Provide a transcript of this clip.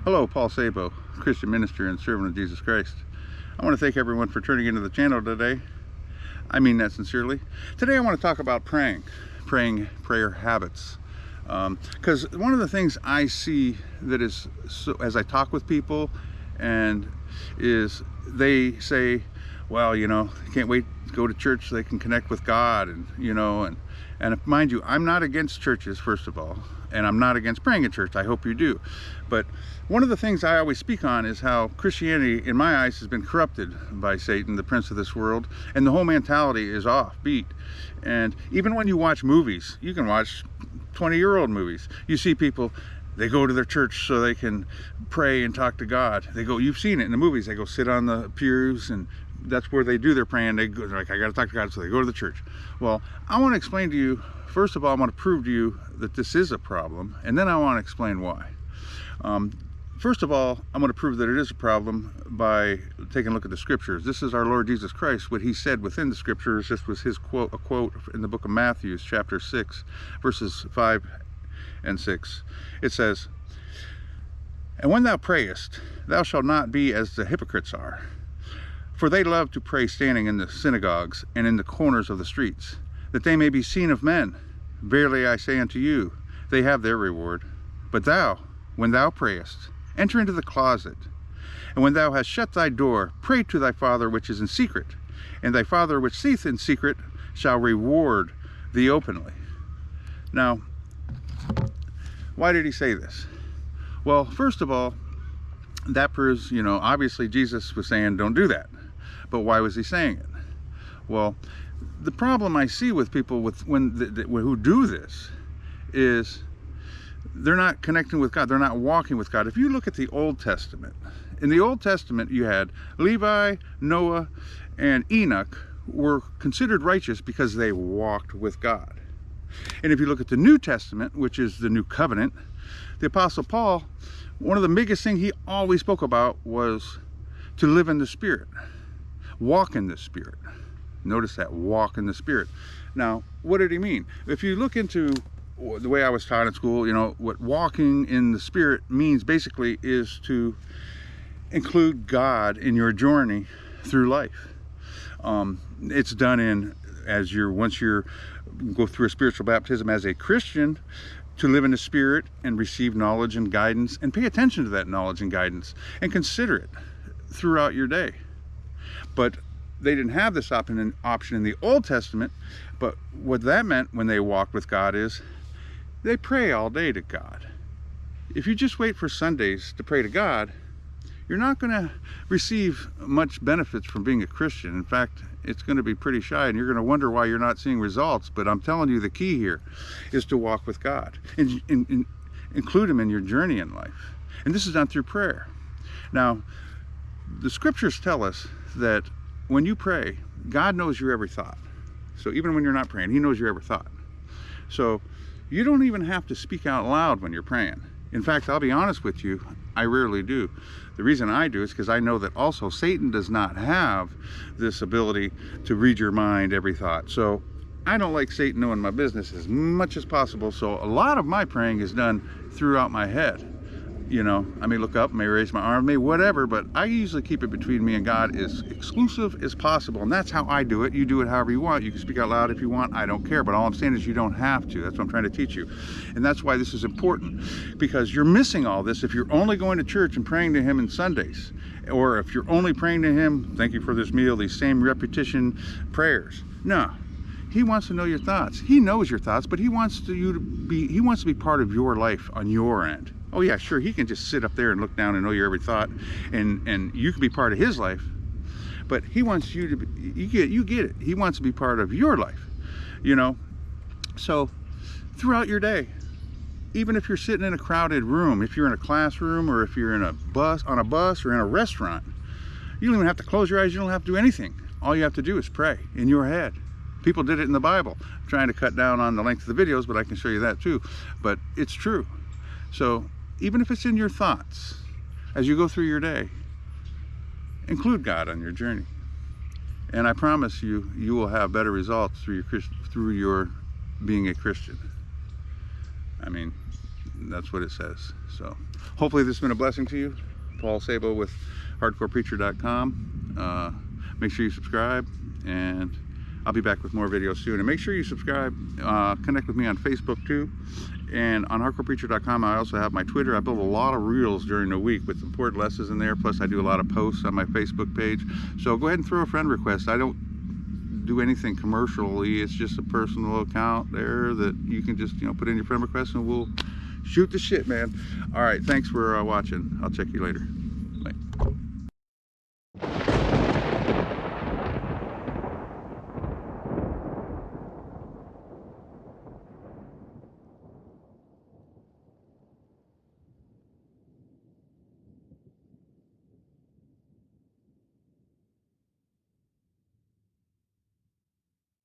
Hello, Paul Sabo, Christian minister and servant of Jesus Christ. I want to thank everyone for tuning into the channel today. I mean that sincerely. Today I want to talk about prayer habits. Because one of the things I see that is, as I talk with people, and is they say, well, you know, can't wait to go to church so they can connect with God, and and mind you, I'm not against churches, first of all, and I'm not against praying at church. I hope you do. But one of the things I always speak on is how Christianity, in my eyes, has been corrupted by Satan, the prince of this world, and the whole mentality is offbeat. And even when you watch movies, you can watch 20-year-old movies, you see people, they go to their church so they can pray and talk to God. They go, you've seen it in the movies, they go sit on the pews, and that's where they do their praying. They're like, I got to talk to God, so they go to the church. Well, I want to explain to you, first of all, I want to prove to you that this is a problem, and then I want to explain why. First of all, I'm going to prove that it is a problem by taking a look at the scriptures. This is our Lord Jesus Christ, what he said within the scriptures. This was his quote, a quote in the book of Matthew, chapter 6, verses 5 and 6. It says, "And when thou prayest, thou shalt not be as the hypocrites are, for they love to pray standing in the synagogues and in the corners of the streets, that they may be seen of men. Verily I say unto you, they have their reward. But thou, when thou prayest, enter into the closet, and when thou hast shut thy door, pray to thy Father which is in secret, and thy Father which seeth in secret shall reward thee openly." Now, why did he say this? Well, first of all, that proves, obviously Jesus was saying don't do that. But why was he saying it? Well, the problem I see with people who do this is they're not connecting with God. They're not walking with God. If you look at the Old Testament, in the Old Testament you had Levi, Noah, and Enoch were considered righteous because they walked with God. And if you look at the New Testament, which is the New Covenant, the Apostle Paul, one of the biggest things he always spoke about was to live in the Spirit, walk in the Spirit. Notice that, walk in the Spirit. Now, what did he mean? If you look into the way I was taught in school, what walking in the Spirit means basically is to include God in your journey through life. It's done once you go through a spiritual baptism as a Christian, to live in the Spirit and receive knowledge and guidance, and pay attention to that knowledge and guidance and consider it throughout your day. But they didn't have this option in the Old Testament. But what that meant when they walked with God is they pray all day to God. If you just wait for Sundays to pray to God, you're not going to receive much benefits from being a Christian. In fact, it's going to be pretty shy, and you're going to wonder why you're not seeing results. But I'm telling you, the key here is to walk with God and include him in your journey in life. And this is done through prayer. Now, the scriptures tell us that when you pray, God knows your every thought. So even when you're not praying, he knows your every thought. So you don't even have to speak out loud when you're praying. In fact, I'll be honest with you, I rarely do. The reason I do is because I know that also Satan does not have this ability to read your mind, every thought. So I don't like Satan knowing my business as much as possible. So a lot of my praying is done throughout my head. I may look up, may raise my arm, may whatever, but I usually keep it between me and God as exclusive as possible. And that's how I do it. You do it however you want. You can speak out loud if you want. I don't care. But all I'm saying is you don't have to. That's what I'm trying to teach you. And that's why this is important, because you're missing all this if you're only going to church and praying to him on Sundays. Or if you're only praying to him, thank you for this meal, these same repetition prayers. No. He wants to know your thoughts. He knows your thoughts, but he wants to be part of your life on your end. Oh yeah, sure, he can just sit up there and look down and know your every thought, and you can be part of his life. But he wants you to be, you get it. He wants to be part of your life. So throughout your day, even if you're sitting in a crowded room, if you're in a classroom, or if you're on a bus or in a restaurant, you don't even have to close your eyes. You don't have to do anything. All you have to do is pray in your head. People did it in the Bible. I'm trying to cut down on the length of the videos, but I can show you that too. But it's true. So even if it's in your thoughts, as you go through your day, include God on your journey. And I promise you, you will have better results through your being a Christian. I mean, That's what it says. So hopefully this has been a blessing to you. Paul Sabo with hardcorepreacher.com. Make sure you subscribe, and I'll be back with more videos soon. And make sure you subscribe, connect with me on Facebook too. And on hardcorepreacher.com, I also have my Twitter. I build a lot of reels during the week with important lessons in there. Plus, I do a lot of posts on my Facebook page. So go ahead and throw a friend request. I don't do anything commercially. It's just a personal account there that you can just, put in your friend request and we'll shoot the shit, man. All right, thanks for watching. I'll check you later.